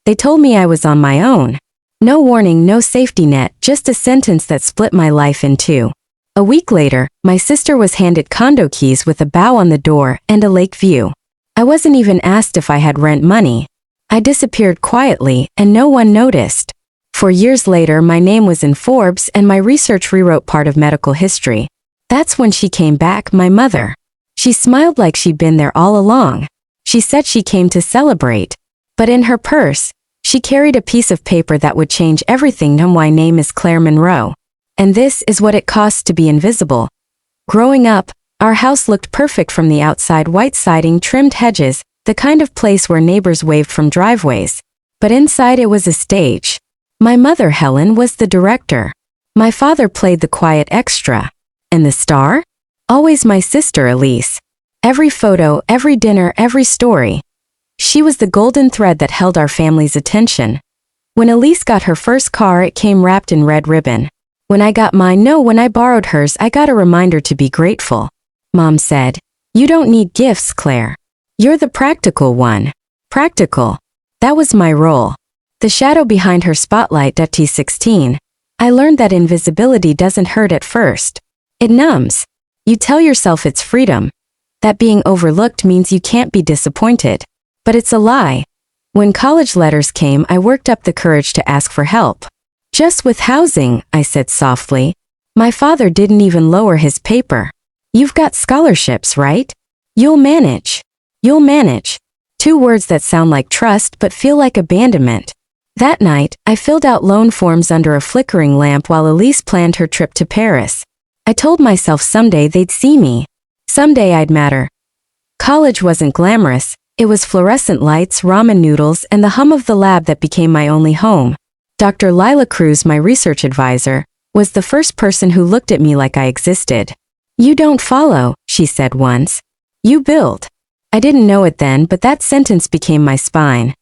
They told me I was on my own. No warning, no safety net, just a sentence that split my life in two. A week later, my sister was handed condo keys with a bow on the door and a lake view. I wasn't even asked if I had rent money. I disappeared quietly, and no one noticed. 4 years later, my name was in Forbes, and my research rewrote part of medical history. That's when she came back, my mother. She smiled like she'd been there all along. She said she came to celebrate. But in her purse, she carried a piece of paper that would change everything. My name is Claire Monroe. And this is what it costs to be invisible. Growing up, our house looked perfect from the outside: white siding, trimmed hedges, the kind of place where neighbors waved from driveways. But inside it was a stage. My mother, Helen, was the director. My father played the quiet extra. And the star? Always my sister, Elise. Every photo, every dinner, every story. She was the golden thread that held our family's attention. When Elise got her first car, it came wrapped in red ribbon. When I got mine, when I borrowed hers, I got a reminder to be grateful. Mom said, "You don't need gifts, Claire. You're the practical one." Practical. That was my role. The shadow behind her spotlight. At 16, I learned that invisibility doesn't hurt at first. It numbs. You tell yourself it's freedom, that being overlooked means you can't be disappointed. But it's a lie. When college letters came, I worked up the courage to ask for help. "Just with housing," I said softly. My father didn't even lower his paper. "You've got scholarships, right? You'll manage. You'll manage." 2 words that sound like trust but feel like abandonment. That night, I filled out loan forms under a flickering lamp while Elise planned her trip to Paris. I told myself someday they'd see me. Someday I'd matter. College wasn't glamorous. It was fluorescent lights, ramen noodles, and the hum of the lab that became my only home. Dr. Lila Cruz, my research advisor, was the first person who looked at me like I existed. "You don't follow," she said once. "You build." I didn't know it then, but that sentence became my spine.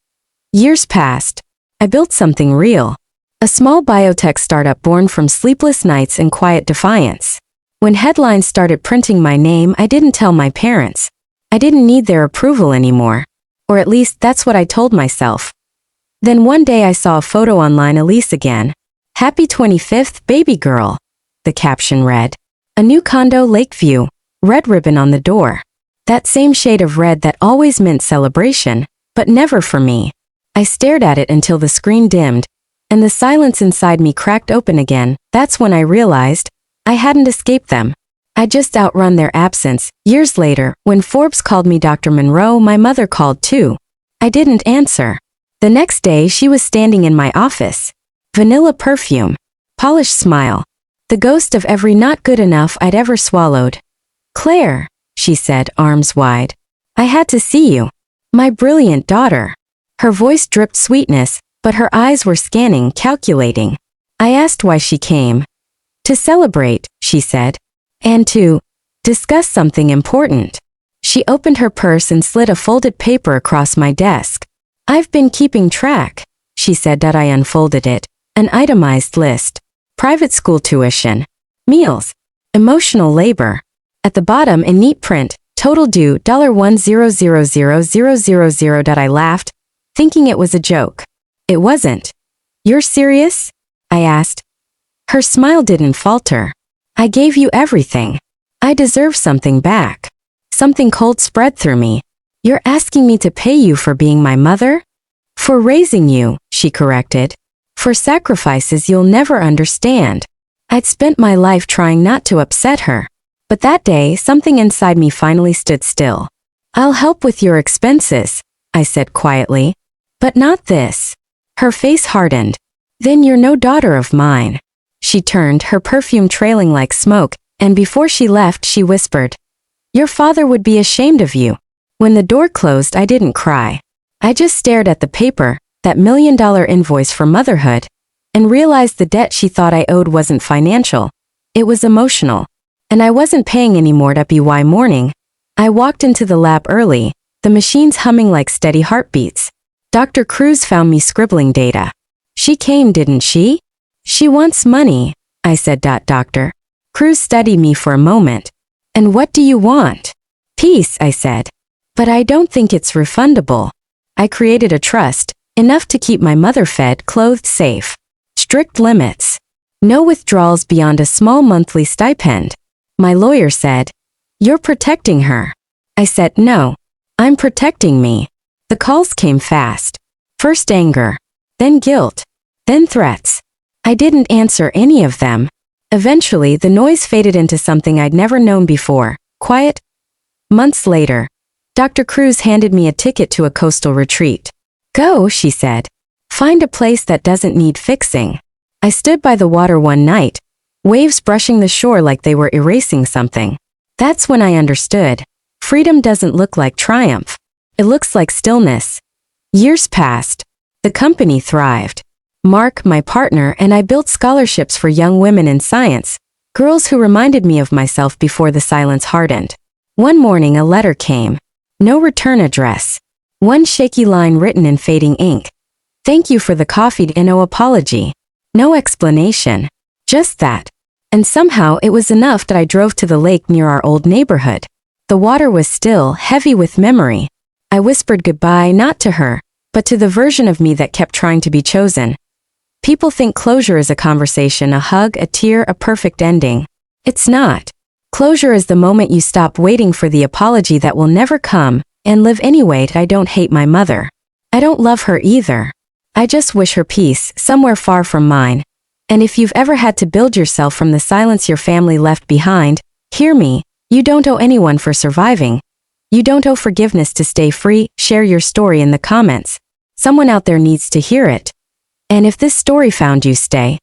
Years passed. I built something real. A small biotech startup born from sleepless nights and quiet defiance. When headlines started printing my name, I didn't tell my parents. I didn't need their approval anymore. Or at least that's what I told myself. Then one day I saw a photo online: Elise again. "Happy 25th, baby girl." The caption read. A new condo, Lakeview. Red ribbon on the door. That same shade of red that always meant celebration, but never for me. I stared at it until the screen dimmed, and the silence inside me cracked open again. That's when I realized I hadn't escaped them. I'd just outrun their absence. Years later, when Forbes called me Dr. Monroe, my mother called too. I didn't answer. The next day, she was standing in my office. Vanilla perfume. Polished smile. The ghost of every not good enough I'd ever swallowed. "Claire," she said, arms wide. "I had to see you. My brilliant daughter." Her voice dripped sweetness, but her eyes were scanning, calculating. I asked why she came. "To celebrate," she said. "And to discuss something important." She opened her purse and slid a folded paper across my desk. "I've been keeping track," she said. I unfolded it. An itemized list. Private school tuition. Meals. Emotional labor. At the bottom in neat print, total due $1,000,000. I laughed, thinking it was a joke. It wasn't. "You're serious?" I asked. Her smile didn't falter. "I gave you everything. I deserve something back." Something cold spread through me. "You're asking me to pay you for being my mother?" "For raising you," she corrected. "For sacrifices you'll never understand." I'd spent my life trying not to upset her. But that day, something inside me finally stood still. "I'll help with your expenses," I said quietly. "But not this." Her face hardened. "Then you're no daughter of mine." She turned, her perfume trailing like smoke, and before she left, she whispered, "Your father would be ashamed of you." When the door closed, I didn't cry. I just stared at the paper, that $1 million invoice for motherhood, and realized the debt she thought I owed wasn't financial. It was emotional. And I wasn't paying anymore. At BY morning, I walked into the lab early, the machines humming like steady heartbeats. Dr. Cruz found me scribbling data. "She came, didn't she?" "She wants money," I said. Doctor Cruz studied me for a moment. "And what do you want?" "Peace," I said. "But I don't think it's refundable." I created a trust, Enough to keep my mother fed, clothed, safe. Strict limits. No withdrawals beyond a small monthly stipend. My lawyer said, "You're protecting her." I said, "No. I'm protecting me." The calls came fast. First anger, then guilt, then threats. I didn't answer any of them. Eventually, the noise faded into something I'd never known before, quiet. Months later, Dr. Cruz handed me a ticket to a coastal retreat. "Go," she said. "Find a place that doesn't need fixing." I stood by the water one night, waves brushing the shore like they were erasing something. That's when I understood. Freedom doesn't look like triumph. It looks like stillness. Years passed. The company thrived. Mark, my partner, and I built scholarships for young women in science, girls who reminded me of myself before the silence hardened. One morning a letter came. No return address. One shaky line written in fading ink. "Thank you for the coffee and no apology." No explanation. Just that. And somehow it was enough that I drove to the lake near our old neighborhood. The water was still, heavy with memory. I whispered goodbye not to her, but to the version of me that kept trying to be chosen. People think closure is a conversation, a hug, a tear, a perfect ending. It's not. Closure is the moment you stop waiting for the apology that will never come, and live anyway. I don't hate my mother. I don't love her either. I just wish her peace, somewhere far from mine. And if you've ever had to build yourself from the silence your family left behind, hear me, you don't owe anyone for surviving. You don't owe forgiveness to stay free. Share your story in the comments. Someone out there needs to hear it. And if this story found you, stay.